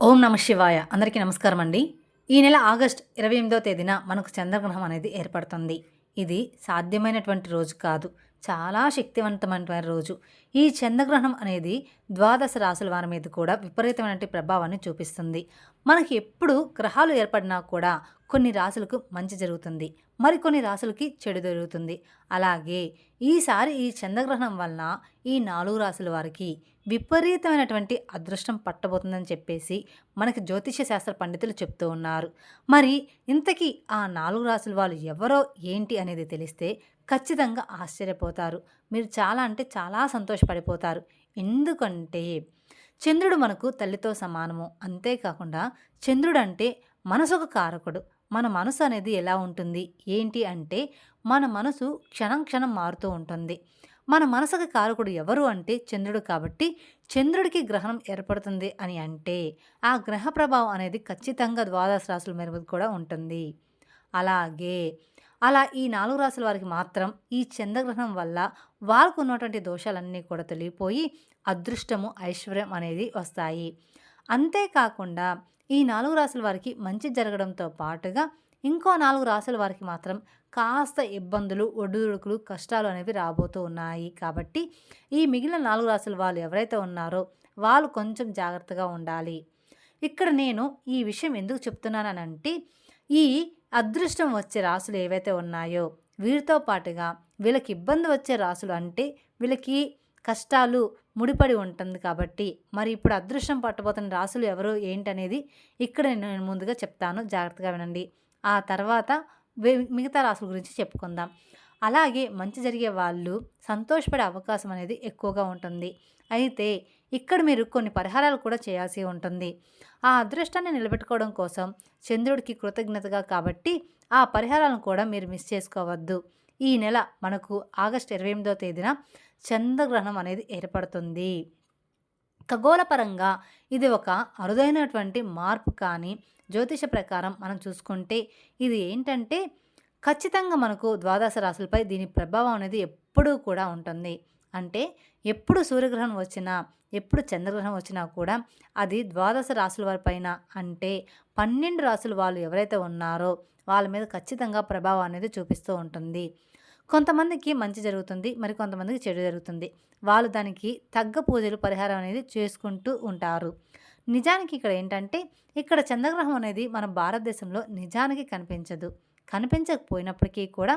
ఓం నమ శివాయ. అందరికీ నమస్కారం అండి. ఈ నెల ఆగస్ట్ 28వ తేదీన మనకు చంద్రగ్రహణం అనేది ఏర్పడుతుంది. ఇది సాధ్యమైనటువంటి రోజు కాదు. చాలా శక్తివంతమైనటువంటి రోజు. ఈ చంద్రగ్రహణం అనేది ద్వాదశ రాసుల వారి మీద కూడా విపరీతమైన ప్రభావాన్ని చూపిస్తుంది. మనకి ఎప్పుడు గ్రహాలు ఏర్పడినా కూడా కొన్ని రాసులకు మంచి జరుగుతుంది, మరికొన్ని రాసులకి చెడు జరుగుతుంది. అలాగే ఈసారి ఈ చంద్రగ్రహణం వలన ఈ 4 రాసుల వారికి విపరీతమైనటువంటి అదృష్టం పట్టబోతుందని చెప్పేసి మనకి జ్యోతిష్య శాస్త్ర పండితులు చెప్తూ ఉన్నారు. మరి ఇంతకీ ఆ 4 రాసుల వాళ్ళు ఎవరో ఏంటి అనేది తెలిస్తే ఖచ్చితంగా ఆశ్చర్యపోతారు. మీరు చాలా సంతోషపడిపోతారు. ఎందుకంటే చంద్రుడు మనకు తల్లితో సమానము. అంతేకాకుండా చంద్రుడు అంటే మనసుకు కారకుడు. మన మనసు అనేది ఎలా ఉంటుంది ఏంటి అంటే మన మనసు క్షణం క్షణం మారుతూ ఉంటుంది. మన మనసుకు కారకుడు ఎవరు అంటే చంద్రుడు. కాబట్టి చంద్రుడికి గ్రహణం ఏర్పడుతుంది అని అంటే ఆ గ్రహ ప్రభావం అనేది ఖచ్చితంగా ద్వాదశ రాశుల మీద కూడా ఉంటుంది. అలాగే ఈ 4 రాశుల వారికి మాత్రం ఈ చంద్రగ్రహణం వల్ల వాళ్ళకు ఉన్నటువంటి దోషాలన్నీ కూడా తొలగిపోయి అదృష్టము, ఐశ్వర్యం అనేది వస్తాయి. అంతేకాకుండా ఈ 4 రాశుల వారికి మంచి జరగడంతో పాటుగా ఇంకో 4 రాశుల వారికి మాత్రం కాస్త ఇబ్బందులు, ఒడిదుడుకులు, కష్టాలు అనేవి రాబోతూ ఉన్నాయి. కాబట్టి ఈ మిగిలిన 4 రాశుల వాళ్ళు ఎవరైతే ఉన్నారో వాళ్ళు కొంచెం జాగ్రత్తగా ఉండాలి. ఇక్కడ నేను ఈ విషయం ఎందుకు చెప్తున్నానంటే ఈ అదృష్టం వచ్చే రాశులు ఏవైతే ఉన్నాయో వీరితో పాటుగా వీళ్ళకి ఇబ్బంది వచ్చే రాశులు అంటే వీళ్ళకి కష్టాలు ముడిపడి ఉంటుంది. కాబట్టి మరి ఇప్పుడు అదృష్టం పట్టబోతున్న రాశులు ఎవరు ఏంటనేది ఇక్కడ నేను ముందుగా చెప్తాను, జాగ్రత్తగా వినండి. ఆ తర్వాత మిగతా రాశుల గురించి చెప్పుకుందాం. అలాగే మంచి జరిగే వాళ్ళు సంతోషపడే అవకాశం అనేది ఎక్కువగా ఉంటుంది. అయితే ఇక్కడ మీరు కొన్ని పరిహారాలు కూడా చేయాల్సి ఉంటుంది. ఆ అదృష్టాన్ని నిలబెట్టుకోవడం కోసం చంద్రుడికి కృతజ్ఞతగా కాబట్టి ఆ పరిహారాలను కూడా మీరు మిస్ చేసుకోవద్దు. ఈ నెల మనకు ఆగస్టు 28వ తేదీన చంద్రగ్రహణం అనేది ఏర్పడుతుంది. ఖగోళపరంగా ఇది ఒక అరుదైనటువంటి మార్పు. కానీ జ్యోతిష ప్రకారం మనం చూసుకుంటే ఇది ఏంటంటే ఖచ్చితంగా మనకు ద్వాదశ రాశులపై దీని ప్రభావం అనేది ఎప్పుడూ కూడా ఉంటుంది. అంటే ఎప్పుడు సూర్యగ్రహణం వచ్చినా, ఎప్పుడు చంద్రగ్రహణం వచ్చినా కూడా అది ద్వాదశ రాశుల వారి పైన అంటే 12 రాశుల వాళ్ళు ఎవరైతే ఉన్నారో వాళ్ళ మీద ఖచ్చితంగా ప్రభావం అనేది చూపిస్తూ ఉంటుంది. కొంతమందికి మంచి జరుగుతుంది, మరి కొంతమందికి చెడు జరుగుతుంది. వాళ్ళు దానికి తగ్గ పూజలు, పరిహారం అనేది చేసుకుంటూ ఉంటారు. నిజానికి ఇక్కడ ఏంటంటే ఇక్కడ చంద్రగ్రహణం అనేది మన భారతదేశంలో నిజానికి కనిపించదు. కనిపించకపోయినప్పటికీ కూడా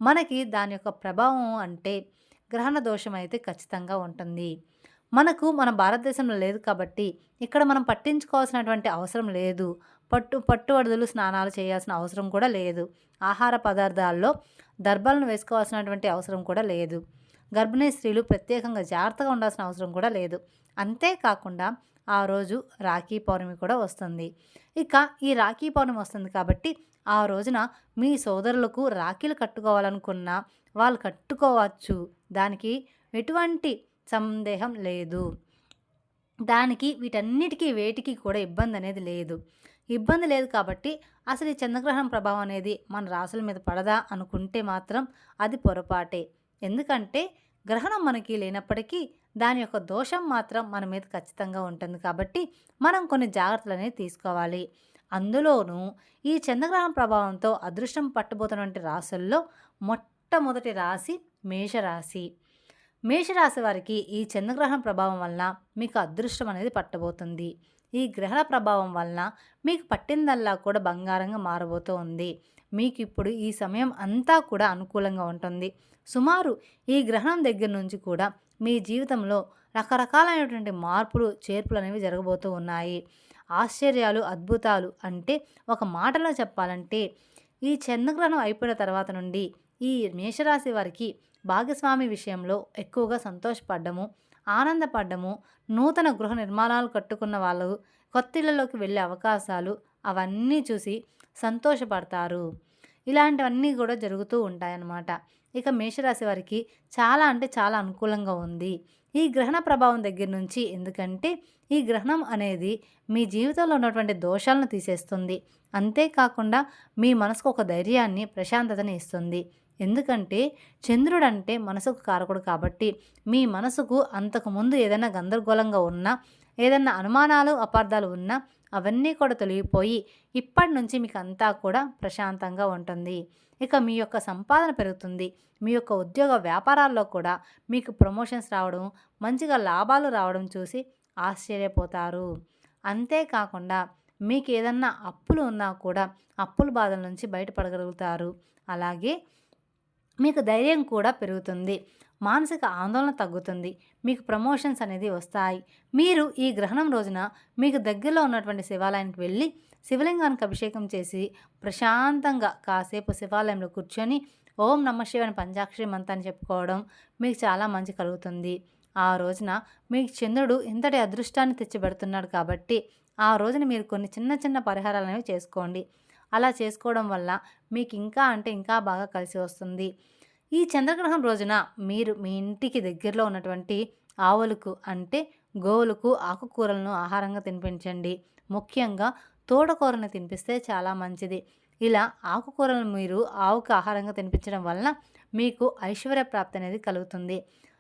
మనకి దాని యొక్క ప్రభావం అంటే గ్రహణ దోషం అయితే ఖచ్చితంగా ఉంటుంది. మన భారతదేశంలో లేదు కాబట్టి ఇక్కడ మనం పట్టించుకోవాల్సినటువంటి అవసరం లేదు. పట్టువడుదలు స్నానాలు చేయాల్సిన అవసరం కూడా లేదు. ఆహార పదార్థాల్లో దర్భలను వేసుకోవాల్సినటువంటి అవసరం కూడా లేదు. గర్భిణీ స్త్రీలు ప్రత్యేకంగా జాగ్రత్తగా ఉండాల్సిన అవసరం కూడా లేదు. అంతేకాకుండా ఆ రోజు రాఖీ పౌర్ణమి కూడా వస్తుంది. ఇక ఈ రాఖీ పౌర్ణమి వస్తుంది కాబట్టి ఆ రోజున మీ సోదరులకు రాఖీలు కట్టుకోవాలనుకున్నా వాళ్ళు కట్టుకోవచ్చు. దానికి ఎటువంటి సందేహం లేదు. దానికి వీటన్నిటికీ వేటికి కూడా ఇబ్బంది అనేది లేదు. ఇబ్బంది లేదు కాబట్టి అసలు ఈ చంద్రగ్రహణం ప్రభావం అనేది మన రాశుల మీద పడదా అనుకుంటే మాత్రం అది పొరపాటే. ఎందుకంటే గ్రహణం మనకి లేనప్పటికీ దాని యొక్క దోషం మాత్రం మన మీద ఖచ్చితంగా ఉంటుంది. కాబట్టి మనం కొన్ని జాగ్రత్తలు అనేది తీసుకోవాలి. అందులోనూ ఈ చంద్రగ్రహణం ప్రభావంతో అదృష్టం పట్టబోతున్నటువంటి రాశుల్లో మొట్టమొదటి రాశి మేషరాశి. మేషరాశి వారికి ఈ చంద్రగ్రహణం ప్రభావం వలన మీకు అదృష్టం అనేది పట్టబోతుంది. ఈ గ్రహణ ప్రభావం వలన మీకు పట్టిందల్లా కూడా బంగారంగా మారబోతూ ఉంది. మీకు ఇప్పుడు ఈ సమయం అంతా కూడా అనుకూలంగా ఉంటుంది. సుమారు ఈ గ్రహణం దగ్గర నుంచి కూడా మీ జీవితంలో రకరకాలైనటువంటి మార్పులు, చేర్పులు అనేవి జరగబోతూ ఉన్నాయి. ఆశ్చర్యాలు, అద్భుతాలు అంటే ఒక మాటలో చెప్పాలంటే ఈ చంద్రగ్రహణం అయిపోయిన తర్వాత నుండి ఈ మేషరాశి వారికి భాగస్వామి విషయంలో ఎక్కువగా సంతోషపడ్డము, ఆనందపడ్డము, నూతన గృహ నిర్మాణాలు కట్టుకున్న వాళ్ళు కొత్త ఇళ్లలోకి వెళ్ళే అవకాశాలు అవన్నీ చూసి సంతోషపడతారు. ఇలాంటివన్నీ కూడా జరుగుతూ ఉంటాయన్నమాట. ఇక మేషరాశి వారికి చాలా అనుకూలంగా ఉంది ఈ గ్రహణ ప్రభావం దగ్గర నుంచి. ఎందుకంటే ఈ గ్రహణం అనేది మీ జీవితంలో ఉన్నటువంటి దోషాలను తీసేస్తుంది. అంతేకాకుండా మీ మనసుకు ఒక ధైర్యాన్ని, ప్రశాంతతని ఇస్తుంది. ఎందుకంటే చంద్రుడు అంటే మనసుకు కారకుడు కాబట్టి మీ మనసుకు అంతకుముందు ఏదైనా గందరగోళంగా ఉన్నా ఏదన్నా అనుమానాలు అపార్థాలు ఉన్నా అవన్నీ కూడా తొలగిపోయి ఇప్పటి నుంచి మీకు అంతా కూడా ప్రశాంతంగా ఉంటుంది. ఇక మీ యొక్క సంపాదన పెరుగుతుంది. మీ యొక్క ఉద్యోగ వ్యాపారాల్లో కూడా మీకు ప్రమోషన్స్ రావడం, మంచిగా లాభాలు రావడం చూసి ఆశ్చర్యపోతారు. అంతేకాకుండా మీకు ఏదన్నా అప్పులు ఉన్నా కూడా అప్పుల బాధల నుంచి బయటపడగలుగుతారు. అలాగే మీకు ధైర్యం కూడా పెరుగుతుంది. మానసిక ఆందోళన తగ్గుతుంది. మీకు ప్రమోషన్స్ అనేది వస్తాయి. మీరు ఈ గ్రహణం రోజున మీకు దగ్గరలో ఉన్నటువంటి శివాలయానికి వెళ్ళి శివలింగానికి అభిషేకం చేసి ప్రశాంతంగా కాసేపు శివాలయంలో కూర్చొని ఓం నమ శివాయ అని పంచాక్షరి మంత్రాన్ని చెప్పుకోవడం మీకు చాలా మంచి కలుగుతుంది. ఆ రోజున మీకు చంద్రుడు ఇంతటి అదృష్టాన్ని తెచ్చిపెడుతున్నాడు కాబట్టి ఆ రోజున మీరు కొన్ని చిన్న చిన్న పరిహారాలు అనేవి చేసుకోండి. అలా చేసుకోవడం వల్ల మీకు ఇంకా అంటే ఇంకా బాగా కలిసి వస్తుంది. ఈ చంద్రగ్రహణం రోజున మీరు మీ ఇంటికి దగ్గరలో ఉన్నటువంటి ఆవులకు అంటే గోవులకు ఆకుకూరలను ఆహారంగా తినిపించండి. ముఖ్యంగా తోటకూరను తినిపిస్తే చాలా మంచిది. ఇలా ఆకుకూరలను మీరు ఆవుకు ఆహారంగా తినిపించడం వలన మీకు ఐశ్వర్య ప్రాప్తి అనేది కలుగుతుంది.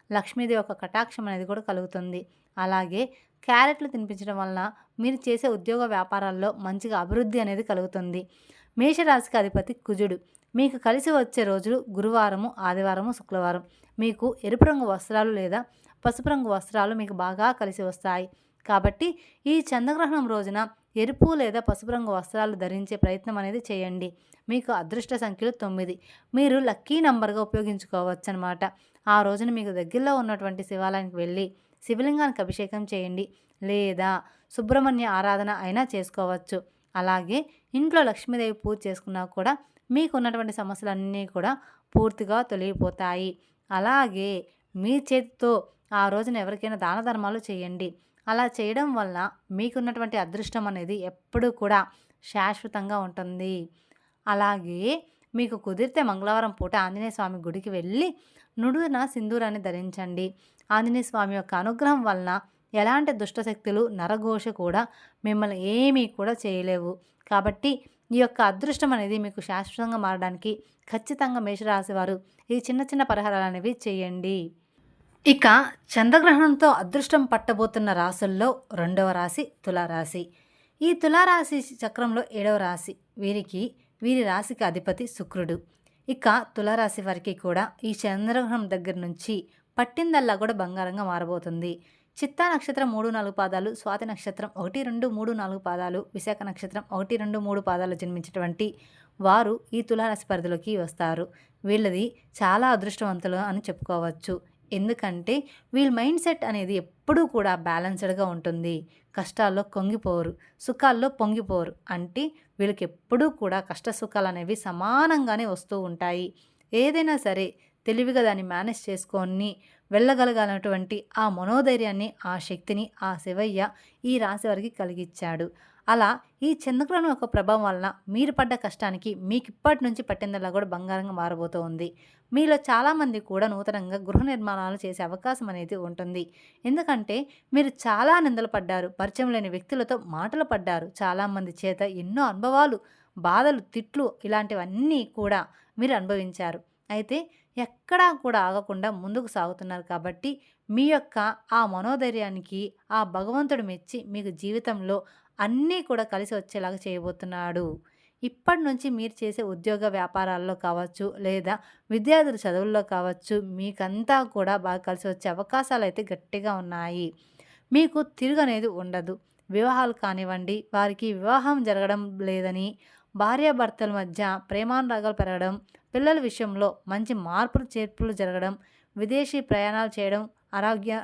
లక్ష్మీదేవి యొక్క కటాక్షం అనేది కూడా కలుగుతుంది. అలాగే క్యారెట్లు తినిపించడం వలన మీరు చేసే ఉద్యోగ వ్యాపారాల్లో మంచిగా అభివృద్ధి అనేది కలుగుతుంది. మేషరాశికి అధిపతి కుజుడు. మీకు కలిసి వచ్చే రోజులు గురువారము, ఆదివారము, శుక్రవారం. మీకు ఎరుపు రంగు వస్త్రాలు లేదా పసుపు రంగు వస్త్రాలు మీకు బాగా కలిసి వస్తాయి. కాబట్టి ఈ చంద్రగ్రహణం రోజున ఎరుపు లేదా పసుపు రంగు వస్త్రాలు ధరించే ప్రయత్నం అనేది చేయండి. మీకు అదృష్ట సంఖ్యలు 9. మీరు లక్కీ నంబర్గా ఉపయోగించుకోవచ్చు అనమాట. ఆ రోజున మీకు దగ్గరలో ఉన్నటువంటి శివాలయానికి వెళ్ళి శివలింగానికి అభిషేకం చేయండి లేదా సుబ్రహ్మణ్య ఆరాధన అయినా చేసుకోవచ్చు. అలాగే ఇంట్లో లక్ష్మీదేవి పూజ చేసుకున్నా కూడా మీకు ఉన్నటువంటి సమస్యలన్నీ కూడా పూర్తిగా తొలగిపోతాయి. అలాగే మీ చేతితో ఆ రోజున ఎవరికైనా దాన ధర్మాలు చేయండి. అలా చేయడం వల్ల మీకున్నటువంటి అదృష్టం అనేది ఎప్పుడూ కూడా శాశ్వతంగా ఉంటుంది. అలాగే మీకు కుదిరితే మంగళవారం పూట ఆంజనేయ స్వామి గుడికి వెళ్ళి నుడున సింధూరాన్ని ధరించండి. ఆంజనేయ స్వామి యొక్క అనుగ్రహం వలన ఎలాంటి దుష్టశక్తులు నరఘోష కూడా మిమ్మల్ని ఏమీ కూడా చేయలేవు. కాబట్టి ఈ యొక్క అదృష్టం అనేది మీకు శాశ్వతంగా మారడానికి ఖచ్చితంగా మేషరాశి వారు ఈ చిన్న చిన్న పరిహారాలు అనేవి చేయండి. ఇక చంద్రగ్రహణంతో అదృష్టం పట్టబోతున్న రాశుల్లో రెండవ రాశి తులారాశి. ఈ తులారాశి చక్రంలో 7వ రాశి. వీరి రాశికి అధిపతి శుక్రుడు. ఇక తులారాశి వారికి కూడా ఈ చంద్రగ్రహణం దగ్గర నుంచి పట్టిందల్లా కూడా బంగారంగా మారబోతుంది. చిత్తా నక్షత్రం 3, 4 పాదాలు, స్వాతి నక్షత్రం 1, 2, 3, 4 పాదాలు, విశాఖ నక్షత్రం 1, 2, 3 పాదాలు జన్మించినటువంటి వారు ఈ తులారాశి పరిధిలోకి వస్తారు. వీళ్ళది చాలా అదృష్టవంతులు అని చెప్పుకోవచ్చు. ఎందుకంటే వీళ్ళ మైండ్ సెట్ అనేది ఎప్పుడూ కూడా బ్యాలెన్స్డ్గా ఉంటుంది. కష్టాల్లో కొంగిపోరు, సుఖాల్లో పొంగిపోరు. అంటే వీళ్ళకి ఎప్పుడూ కూడా కష్ట సుఖాలు అనేవి సమానంగానే వస్తూ ఉంటాయి. ఏదైనా సరే తెలివిగా దాన్ని మేనేజ్ చేసుకొని వెళ్ళగలగాలన్నటువంటి ఆ మనోధైర్యాన్ని, ఆ శక్తిని ఆ శివయ్య ఈ రాశి వారికి కలిగించాడు. అలా ఈ చంద్రగ్రహణం యొక్క ప్రభావం వలన మీరు పడ్డ కష్టానికి మీకు ఇప్పటి నుంచి పట్టిందల్లా కూడా బంగారంగా మారబోతూ ఉంది. మీలో చాలామంది కూడా నూతనంగా గృహ నిర్మాణాలు చేసే అవకాశం అనేది ఉంటుంది. ఎందుకంటే మీరు చాలా నిందలు పడ్డారు, పరిచయం లేని వ్యక్తులతో మాటలు పడ్డారు, చాలామంది చేత ఎన్నో అనుభవాలు, బాధలు, తిట్లు ఇలాంటివన్నీ కూడా మీరు అనుభవించారు. అయితే ఎక్కడా కూడా ఆగకుండా ముందుకు సాగుతున్నారు. కాబట్టి మీ యొక్క ఆ మనోధైర్యానికి ఆ భగవంతుడు మెచ్చి మీకు జీవితంలో అన్నీ కూడా కలిసి వచ్చేలాగా చేయబోతున్నాడు. ఇప్పటి నుంచి మీరు చేసే ఉద్యోగ వ్యాపారాల్లో కావచ్చు లేదా విద్యార్థుల చదువుల్లో కావచ్చు మీకంతా కూడా బాగా కలిసి వచ్చే అవకాశాలు అయితే గట్టిగా ఉన్నాయి. మీకు తిరుగనేది ఉండదు. వివాహాలు కానివ్వండి, వారికి వివాహం జరగడం లేదని, భార్యాభర్తల మధ్య ప్రేమానురాగాలు పెరగడం, పిల్లల విషయంలో మంచి మార్పులు చేర్పులు జరగడం, విదేశీ ప్రయాణాలు చేయడం,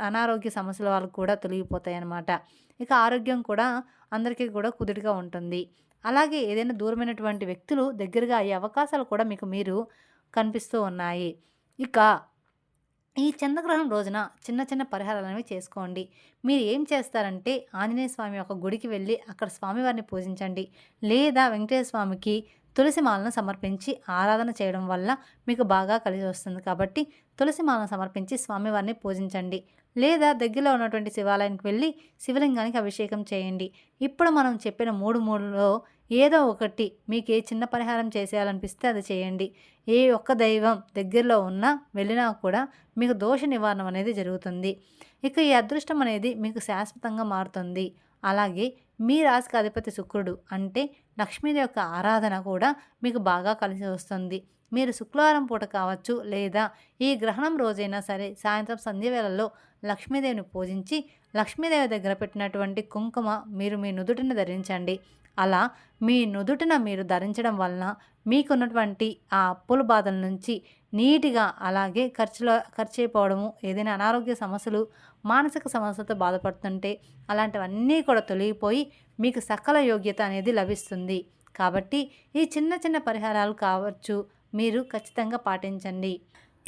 అనారోగ్య సమస్యల వాళ్ళు కూడా తొలగిపోతాయి అన్నమాట. ఇక ఆరోగ్యం కూడా అందరికీ కూడా కుదుటిగా ఉంటుంది. అలాగే ఏదైనా దూరమైనటువంటి వ్యక్తులు దగ్గరగా అయ్యే అవకాశాలు కూడా మీకు మీరు కనిపిస్తూ ఉన్నాయి. ఇక ఈ చంద్రగ్రహణం రోజున చిన్న చిన్న పరిహారాలు అనేవి చేసుకోండి. మీరు ఏం చేస్తారంటే ఆంజనేయ స్వామి యొక్క గుడికి వెళ్ళి అక్కడ స్వామివారిని పూజించండి. లేదా వెంకటేశ్వర స్వామికి తులసి మాలను సమర్పించి ఆరాధన చేయడం వల్ల మీకు బాగా కలిసి వస్తుంది. కాబట్టి తులసి మాలను సమర్పించి స్వామివారిని పూజించండి. లేదా దగ్గరలో ఉన్నటువంటి శివాలయానికి వెళ్ళి శివలింగానికి అభిషేకం చేయండి. ఇప్పుడు మనం చెప్పిన 3 ఏదో ఒకటి మీకు ఏ చిన్న పరిహారం చేసేయాలనిపిస్తే అది చేయండి. ఏ ఒక్క దైవం దగ్గరలో ఉన్నా వెళ్ళినా కూడా మీకు దోష నివారణ అనేది జరుగుతుంది. ఇక ఈ అదృష్టం అనేది మీకు శాశ్వతంగా మారుతుంది. అలాగే మీ రాశికి అధిపతి శుక్రుడు అంటే లక్ష్మీదేవి యొక్క ఆరాధన కూడా మీకు బాగా కలిసి వస్తుంది. మీరు శుక్రవారం పూట కావచ్చు లేదా ఈ గ్రహణం రోజైనా సరే సాయంత్రం సంధ్య వేళల్లో లక్ష్మీదేవిని పూజించి లక్ష్మీదేవి దగ్గర పెట్టినటువంటి కుంకుమ మీరు మీ నుదుటిని ధరించండి. అలా మీ నుదుటిన మీరు ధరించడం వలన మీకున్నటువంటి ఆ అప్పుల బాధల నుంచి నీట్గా అలాగే ఖర్చు అయిపోవడము, ఏదైనా అనారోగ్య సమస్యలు, మానసిక సమస్యలతో బాధపడుతుంటే అలాంటివన్నీ కూడా తొలగిపోయి మీకు సకల యోగ్యత అనేది లభిస్తుంది. కాబట్టి ఈ చిన్న చిన్న పరిహారాలు కావచ్చు మీరు ఖచ్చితంగా పాటించండి.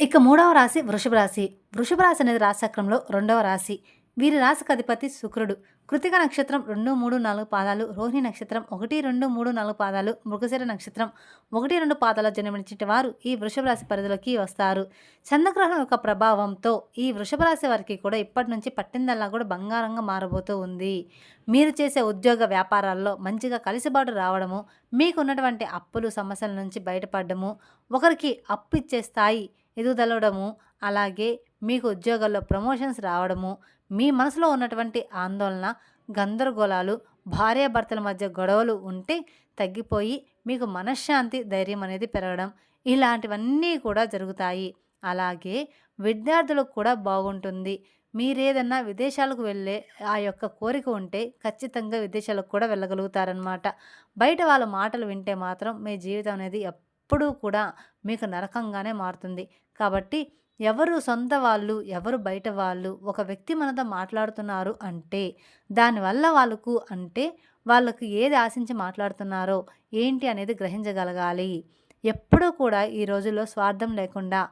ఇక 3వ రాశి వృషభ రాశి. వృషభ రాశి అనేది రాశిచక్రంలో 2వ రాశి. వీరి రాశికి అధిపతి శుక్రుడు. కృతిక నక్షత్రం 2, 3, 4 పాదాలు, రోహిణి నక్షత్రం 1, 2, 3, 4 పాదాలు, మృగశిర నక్షత్రం 1, 2 పాదాల జన్మించిన వారు ఈ వృషభ రాశి పరిధిలోకి వస్తారు. చంద్రగ్రహణం యొక్క ప్రభావంతో ఈ వృషభ రాశి వారికి కూడా ఇప్పటి నుంచి పట్టిందల్లా కూడా బంగారంగా మారబోతూ ఉంది. మీరు చేసే ఉద్యోగ వ్యాపారాల్లో మంచిగా కలిసిబాటు రావడము, మీకున్నటువంటి అప్పులు సమస్యల నుంచి బయటపడము, ఒకరికి అప్పు ఇచ్చే స్థాయి ఎదుగుదలడము, అలాగే మీకు ఉద్యోగాల్లో ప్రమోషన్స్ రావడము, మీ మనసులో ఉన్నటువంటి ఆందోళన, గందరగోళాలు, భార్యాభర్తల మధ్య గొడవలు ఉంటే తగ్గిపోయి మీకు మనశ్శాంతి, ధైర్యం అనేది పెరగడం, ఇలాంటివన్నీ కూడా జరుగుతాయి. అలాగే విద్యార్థులకు కూడా బాగుంటుంది. మీరేదన్నా విదేశాలకు వెళ్ళే ఆ యొక్క కోరిక ఉంటే ఖచ్చితంగా విదేశాలకు కూడా వెళ్ళగలుగుతారనమాట. బయట వాళ్ళ మాటలు వింటే మాత్రం మీ జీవితం అనేది ఎప్పుడూ కూడా మీకు నరకంగానే మారుతుంది. కాబట్టి ఎవరు సొంత వాళ్ళు, ఎవరు బయట వాళ్ళు, ఒక వ్యక్తి మనతో మాట్లాడుతున్నారు అంటే దానివల్ల వాళ్ళకు ఏది ఆశించి మాట్లాడుతున్నారో ఏంటి అనేది గ్రహించగలగాలి. ఎప్పుడూ కూడా ఈ రోజుల్లో స్వార్థం లేకుండా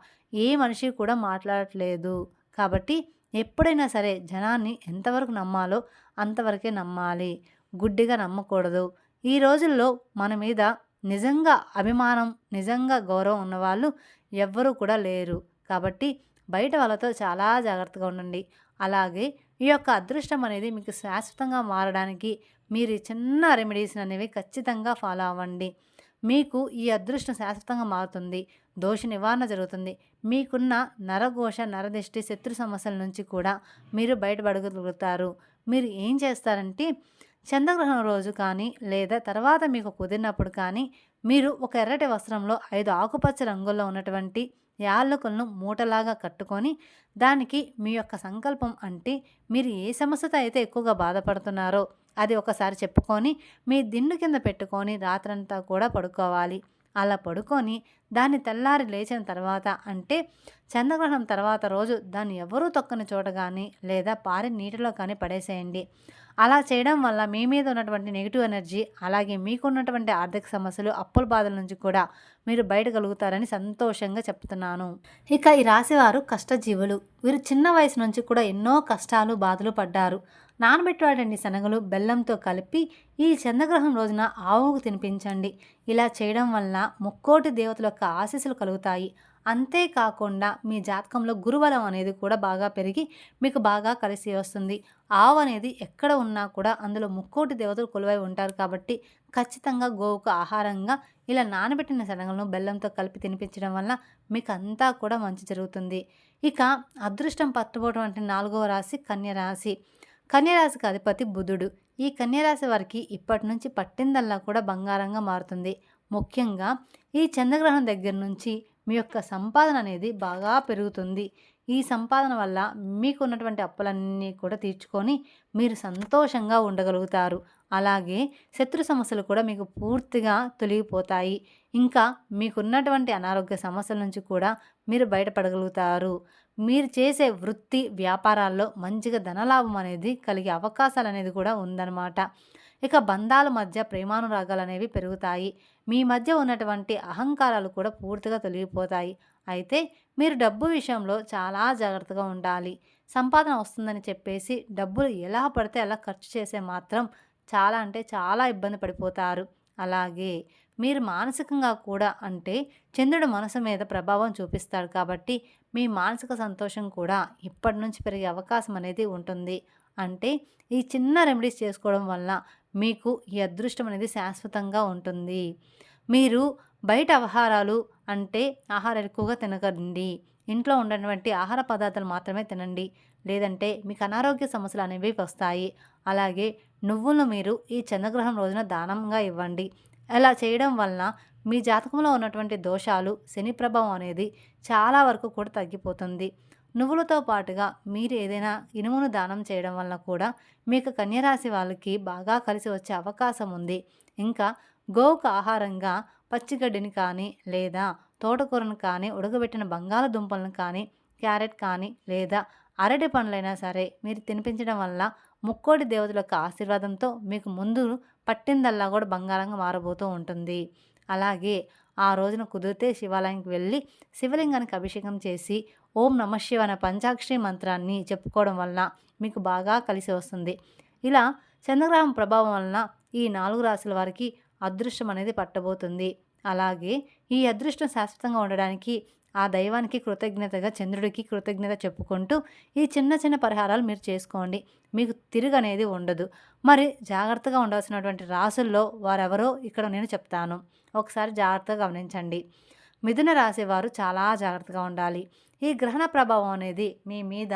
ఏ మనిషి కూడా మాట్లాడట్లేదు. కాబట్టి ఎప్పుడైనా సరే జనాన్ని ఎంతవరకు నమ్మాలో అంతవరకే నమ్మాలి. గుడ్డిగా నమ్మకూడదు. ఈ రోజుల్లో మన మీద నిజంగా అభిమానం, నిజంగా గౌరవం ఉన్నవాళ్ళు ఎవ్వరూ కూడా లేరు. కాబట్టి బయట వాళ్ళతో చాలా జాగ్రత్తగా ఉండండి. అలాగే ఈ యొక్క అదృష్టం అనేది మీకు శాశ్వతంగా మారడానికి మీరు చిన్న రెమెడీస్ అనేవి ఖచ్చితంగా ఫాలో అవ్వండి. మీకు ఈ అదృష్టం శాశ్వతంగా మారుతుంది. దోష నివారణ జరుగుతుంది. మీకున్న నరఘోష, నరదిష్టి, శత్రు సమస్యల నుంచి కూడా మీరు బయటపడగలుగుతారు. మీరు ఏం చేస్తారంటే చంద్రగ్రహణం రోజు కానీ లేదా తర్వాత మీకు కుదిరినప్పుడు కానీ మీరు ఒక ఎర్రటి వస్త్రంలో 5 ఆకుపచ్చ రంగుల్లో ఉన్నటువంటి యాలకులను మూటలాగా కట్టుకొని దానికి మీ యొక్క సంకల్పం అంటే మీరు ఏ సమస్యతో అయితే ఎక్కువగా బాధపడుతున్నారో అది ఒకసారి చెప్పుకొని మీ దిండు కింద పెట్టుకొని రాత్రంతా కూడా పడుకోవాలి. అలా పడుకొని దాన్ని తెల్లారి లేచిన తర్వాత అంటే చంద్రగ్రహణం తర్వాత రోజు దాన్ని ఎవరూ తొక్కని చోట కానీ లేదా పారే నీటిలో కానీ పడేసేయండి. అలా చేయడం వల్ల మీ మీద ఉన్నటువంటి నెగిటివ్ ఎనర్జీ అలాగే మీకున్నటువంటి ఆర్థిక సమస్యలు, అప్పుల బాధల నుంచి కూడా మీరు బయటగలుగుతారని సంతోషంగా చెప్తున్నాను. ఇక ఈ రాశివారు కష్టజీవులు. వీరు చిన్న వయసు నుంచి కూడా ఎన్నో కష్టాలు, బాధలు పడ్డారు. నానబెట్టినటువంటి శనగలు బెల్లంతో కలిపి ఈ చంద్రగ్రహణం రోజున ఆవుకు తినిపించండి. ఇలా చేయడం వలన ముక్కోటి దేవతల యొక్క ఆశీస్సులు కలుగుతాయి. అంతేకాకుండా మీ జాతకంలో గురుబలం అనేది కూడా బాగా పెరిగి మీకు బాగా కలిసి వస్తుంది. ఆవు అనేది ఎక్కడ ఉన్నా కూడా అందులో ముక్కోటి దేవతలు కొలువై ఉంటారు. కాబట్టి ఖచ్చితంగా గోవుకు ఆహారంగా ఇలా నానబెట్టిన శనగలను బెల్లంతో కలిపి తినిపించడం వల్ల మీకు అంతా కూడా మంచి జరుగుతుంది. ఇక అదృష్టం పట్టుబోవడం అంటే 4వ రాశి కన్యరాశి. కన్యరాశికి అధిపతి బుధుడు. ఈ కన్యరాశి వారికి ఇప్పటి నుంచి పట్టిందల్లా కూడా బంగారంగా మారుతుంది. ముఖ్యంగా ఈ చంద్రగ్రహణం దగ్గర నుంచి మీ యొక్క సంపాదన అనేది బాగా పెరుగుతుంది. ఈ సంపాదన వల్ల మీకున్నటువంటి అప్పులన్నీ కూడా తీర్చుకొని మీరు సంతోషంగా ఉండగలుగుతారు. అలాగే శత్రు సమస్యలు కూడా మీకు పూర్తిగా తొలగిపోతాయి. ఇంకా మీకున్నటువంటి అనారోగ్య సమస్యల నుంచి కూడా మీరు బయటపడగలుగుతారు. మీరు చేసే వృత్తి వ్యాపారాల్లో మంచిగా ధనలాభం అనేది కలిగే అవకాశాలు అనేది కూడా ఉందన్నమాట. ఇక బంధాల మధ్య ప్రేమానురాగాలు అనేవి పెరుగుతాయి. మీ మధ్య ఉన్నటువంటి అహంకారాలు కూడా పూర్తిగా తొలగిపోతాయి. అయితే మీరు డబ్బు విషయంలో చాలా జాగ్రత్తగా ఉండాలి. సంపాదన వస్తుందని చెప్పేసి డబ్బులు ఎలా పడితే అలా ఖర్చు చేసే మాత్రం చాలా అంటే చాలా ఇబ్బంది పడిపోతారు. అలాగే మీరు మానసికంగా కూడా అంటే చంద్రుడు మనసు మీద ప్రభావం చూపిస్తాడు కాబట్టి మీ మానసిక సంతోషం కూడా ఇప్పటి నుంచి పెరిగే అవకాశం అనేది ఉంటుంది. అంటే ఈ చిన్న రెమెడీస్ చేసుకోవడం వల్ల మీకు ఈ అదృష్టం అనేది శాశ్వతంగా ఉంటుంది. మీరు బయట ఆహారాలు అంటే ఆహారాలు ఎక్కువగా తినకండి. ఇంట్లో ఉన్నటువంటి ఆహార పదార్థాలు మాత్రమే తినండి. లేదంటే మీకు అనారోగ్య సమస్యలు అనేవి వస్తాయి. అలాగే నువ్వులను మీరు ఈ చంద్రగ్రహణం రోజున దానంగా ఇవ్వండి. అలా చేయడం వలన మీ జాతకంలో ఉన్నటువంటి దోషాలు, శని ప్రభావం అనేది చాలా వరకు కూడా తగ్గిపోతుంది. నువ్వులతో పాటుగా మీరు ఏదైనా ఇనుమును దానం చేయడం వలన కూడా మీకు కన్యరాశి వాళ్ళకి బాగా కలిసి వచ్చే అవకాశం ఉంది. ఇంకా గోవుకు ఆహారంగా పచ్చిగడ్డిని కానీ లేదా తోటకూరను కానీ ఉడకబెట్టిన బంగాళదుంపలను కానీ క్యారెట్ కానీ లేదా అరటి పండ్లైనా సరే మీరు తినిపించడం వల్ల ముక్కోటి దేవతల యొక్క ఆశీర్వాదంతో మీకు ముందు పట్టిందల్లా కూడా బంగారంగా మారబోతూ ఉంటుంది. అలాగే ఆ రోజున కుదిరితే శివాలయానికి వెళ్ళి శివలింగానికి అభిషేకం చేసి ఓం నమః శివాయ అనే పంచాక్షరి మంత్రాన్ని చెప్పుకోవడం వలన మీకు బాగా కలిసి వస్తుంది. ఇలా చంద్రగ్రహం ప్రభావం వలన ఈ 4 రాశుల వారికి అదృష్టం అనేది పట్టబోతుంది. అలాగే ఈ అదృష్టం శాశ్వతంగా ఉండడానికి ఆ దైవానికి కృతజ్ఞతగా చంద్రుడికి కృతజ్ఞత చెప్పుకుంటూ ఈ చిన్న చిన్న పరిహారాలు మీరు చేసుకోండి. మీకు తిరుగనేది ఉండదు. మరి జాగ్రత్తగా ఉండాల్సినటువంటి రాసుల్లో వారెవరో ఇక్కడ నేను చెప్తాను. ఒకసారి జాగ్రత్తగా గమనించండి. మిథున రాశి వారు చాలా జాగ్రత్తగా ఉండాలి. ఈ గ్రహణ ప్రభావం అనేది మీ మీద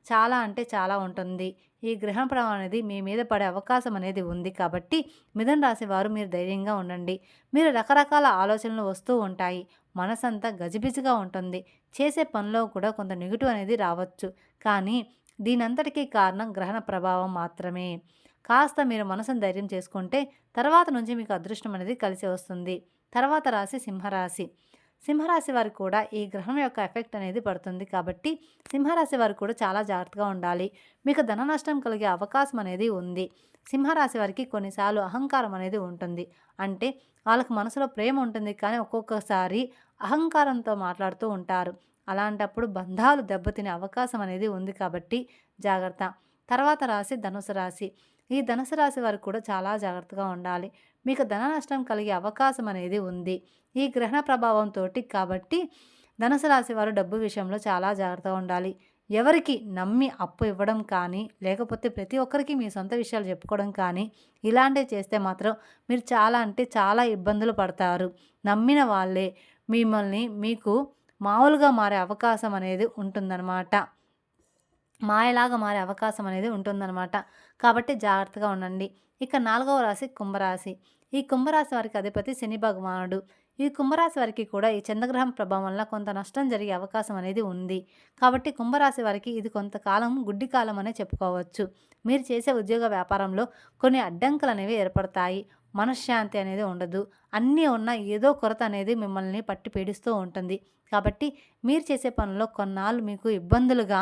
చాలా అంటే చాలా ఉంటుంది. ఈ గ్రహణ ప్రభావం అనేది మీ మీద పడే అవకాశం అనేది ఉంది కాబట్టి మిథున రాశి వారు మీరు ధైర్యంగా ఉండండి. మీరు రకరకాల ఆలోచనలు వస్తూ ఉంటాయి. మనసంతా గజిబిజిగా ఉంటుంది. చేసే పనిలో కూడా కొంత నెగిటివ్ అనేది రావచ్చు. కానీ దీనంతటికీ కారణం గ్రహణ ప్రభావం మాత్రమే. కాస్త మీరు మనసును ధైర్యం చేసుకుంటే తర్వాత నుంచి మీకు అదృష్టం అనేది కలిసి వస్తుంది. తర్వాత రాశి సింహరాశి. సింహరాశి వారికి కూడా ఈ గ్రహం యొక్క ఎఫెక్ట్ అనేది పడుతుంది కాబట్టి సింహరాశి వారు కూడా చాలా జాగ్రత్తగా ఉండాలి. మీకు ధన నష్టం కలిగే అవకాశం అనేది ఉంది. సింహరాశి వారికి కొన్నిసార్లు అహంకారం అనేది ఉంటుంది. అంటే వాళ్ళకి మనసులో ప్రేమ ఉంటుంది కానీ ఒక్కొక్కసారి అహంకారంతో మాట్లాడుతూ ఉంటారు. అలాంటప్పుడు బంధాలు దెబ్బతినే అవకాశం అనేది ఉంది కాబట్టి జాగ్రత్త. తర్వాత రాశి ధనుసు రాశి. ఈ ధనుసు రాశి వారు కూడా చాలా జాగ్రత్తగా ఉండాలి. మీకు ధన నష్టం కలిగే అవకాశం అనేది ఉంది ఈ గ్రహణ ప్రభావంతో. కాబట్టి ధనుసు రాశి వారు డబ్బు విషయంలో చాలా జాగ్రత్తగా ఉండాలి. ఎవరికి నమ్మి అప్పు ఇవ్వడం కానీ లేకపోతే ప్రతి ఒక్కరికి మీ సొంత విషయాలు చెప్పుకోవడం కానీ ఇలాంటివి చేస్తే మాత్రం మీరు చాలా అంటే చాలా ఇబ్బందులు పడతారు. నమ్మిన వాళ్ళే మిమ్మల్ని మీకు మామూలుగా మారే అవకాశం అనేది ఉంటుందన్నమాట. మాయలాగా మారే అవకాశం అనేది ఉంటుందన్నమాట. కాబట్టి జాగ్రత్తగా ఉండండి. ఇక 4వ రాశి కుంభరాశి. ఈ కుంభరాశి వారికి అధిపతి శని భగవానుడు. ఈ కుంభరాశి వారికి కూడా ఈ చంద్రగ్రహం ప్రభావం వల్ల కొంత నష్టం జరిగే అవకాశం అనేది ఉంది. కాబట్టి కుంభరాశి వారికి ఇది కొంతకాలం గుడ్డి కాలం అనే చెప్పుకోవచ్చు. మీరు చేసే ఉద్యోగ వ్యాపారంలో కొన్ని అడ్డంకులు అనేవి ఏర్పడతాయి. మనశ్శాంతి అనేది ఉండదు. అన్నీ ఉన్న ఏదో కొరత అనేది మిమ్మల్ని పట్టి పీడిస్తూ ఉంటుంది. కాబట్టి మీరు చేసే పనుల్లో కొన్నాళ్ళు మీకు ఇబ్బందులుగా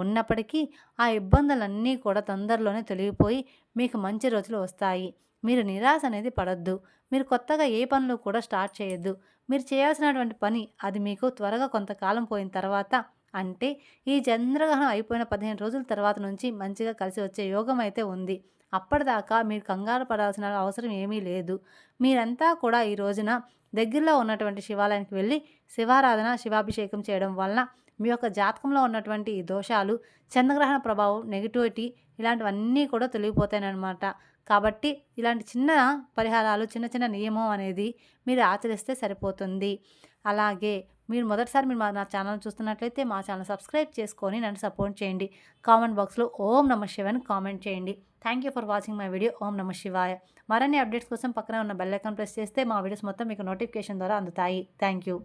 ఉన్నప్పటికీ ఆ ఇబ్బందులన్నీ కూడా తొందరలోనే తొలగిపోయి మీకు మంచి రోజులు వస్తాయి. మీరు నిరాశ అనేది పడొద్దు. మీరు కొత్తగా ఏ పనులు కూడా స్టార్ట్ చేయొద్దు. మీరు చేయాల్సినటువంటి పని అది మీకు త్వరగా కొంతకాలం పోయిన తర్వాత అంటే ఈ చంద్రగ్రహణం అయిపోయిన 15 రోజుల తర్వాత నుంచి మంచిగా కలిసి వచ్చే యోగం అయితే ఉంది. అప్పటిదాకా మీరు కంగారు పడాల్సిన అవసరం ఏమీ లేదు. మీరంతా కూడా ఈ రోజున దగ్గరలో ఉన్నటువంటి శివాలయానికి వెళ్ళి శివారాధన శివాభిషేకం చేయడం వలన మీ యొక్క జాతకంలో ఉన్నటువంటి ఈ దోషాలు, చంద్రగ్రహణ ప్రభావం, నెగిటివిటీ ఇలాంటివన్నీ కూడా తొలగిపోతాయన్నమాట. కాబట్టి ఇలాంటి చిన్న పరిహారాలు, చిన్న చిన్న నియమం అనేది మీరు ఆచరిస్తే సరిపోతుంది. అలాగే మీరు మొదటిసారి నా ఛానల్ చూస్తున్నట్లయితే మా ఛానల్ సబ్స్క్రైబ్ చేసుకొని నన్ను సపోర్ట్ చేయండి. కామెంట్ బాక్స్లో ఓం నమః శివాయ అని కామెంట్ చేయండి. Thank you for watching my video. ఓం నమః శివాయ. మరిన్ని అప్డేట్స్ కోసం పక్కనే ఉన్న బెల్ ఐకాన్ ప్రెస్ చేస్తే మా వీడియోస్ మొత్తం మీకు నోటిఫికేషన్ ద్వారా అందుతాయి. Thank you.